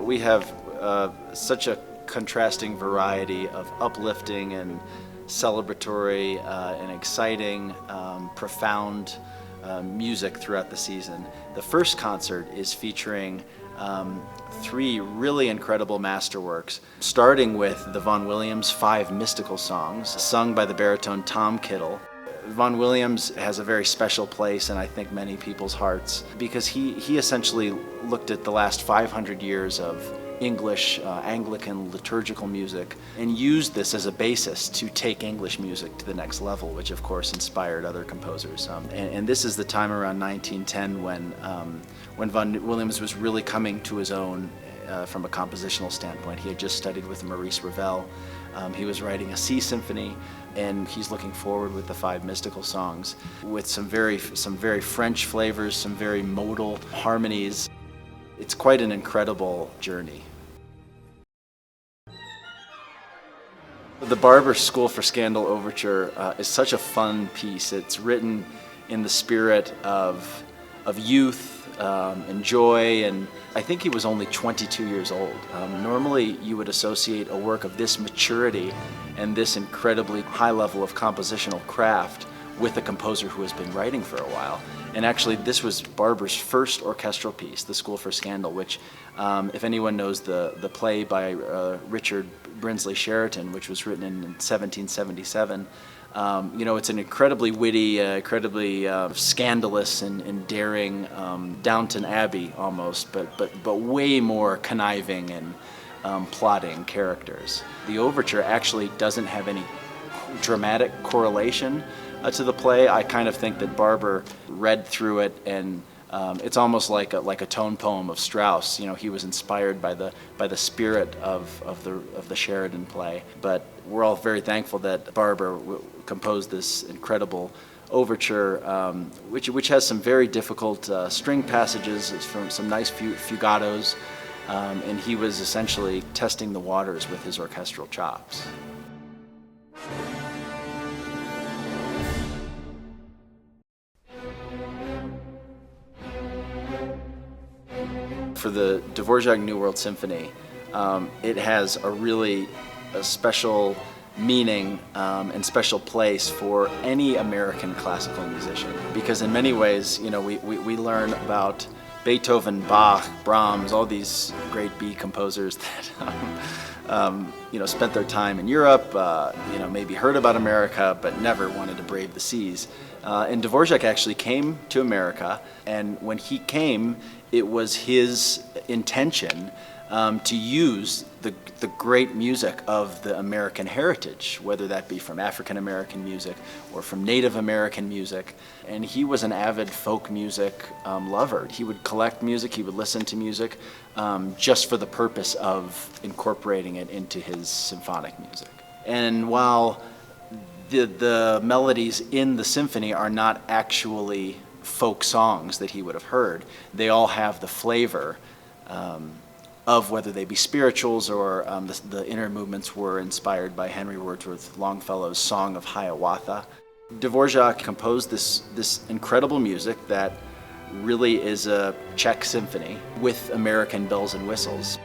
we have such a contrasting variety of uplifting and celebratory and exciting, profound music throughout the season. The first concert is featuring three really incredible masterworks, starting with the Vaughan Williams 5 mystical songs, sung by the baritone Tom Kittle. Vaughan Williams has a very special place in, I think, many people's hearts because he essentially looked at the last 500 years of English Anglican liturgical music and used this as a basis to take English music to the next level, which of course inspired other composers. And this is the time around 1910 when Vaughan Williams was really coming to his own from a compositional standpoint. He had just studied with Maurice Ravel. He was writing a sea symphony, and he's looking forward with the 5 mystical songs with some very French flavors, some very modal harmonies. It's quite an incredible journey. The Barber School for Scandal Overture is such a fun piece. It's written in the spirit of youth and joy, and I think he was only 22 years old. Normally you would associate a work of this maturity and this incredibly high level of compositional craft with a composer who has been writing for a while. And actually this was Barber's first orchestral piece, The School for Scandal, which if anyone knows the play by Richard Brinsley Sheraton, which was written in 1777, it's an incredibly witty, incredibly scandalous and daring Downton Abbey almost, but way more conniving and plotting characters. The overture actually doesn't have any dramatic correlation to the play. I kind of think that Barber read through it, and it's almost like a tone poem of Strauss. He was inspired by the spirit of the Sheridan play. But we're all very thankful that Barber composed this incredible overture, which has some very difficult string passages, from some nice fugatos, and he was essentially testing the waters with his orchestral chops. For the Dvorak New World Symphony, it has a special meaning and special place for any American classical musician, because in many ways, we learn about Beethoven, Bach, Brahms, all these great B composers that spent their time in Europe, maybe heard about America, but never wanted to brave the seas. And Dvorak actually came to America, and when he came, it was his intention to use the great music of the American heritage, whether that be from African American music or from Native American music. And he was an avid folk music lover. He would collect music, he would listen to music just for the purpose of incorporating it into his symphonic music. And while the melodies in the symphony are not actually folk songs that he would have heard, they all have the flavor of whether they be spirituals or the inner movements were inspired by Henry Wordsworth Longfellow's Song of Hiawatha. Dvorak composed this incredible music that really is a Czech symphony with American bells and whistles.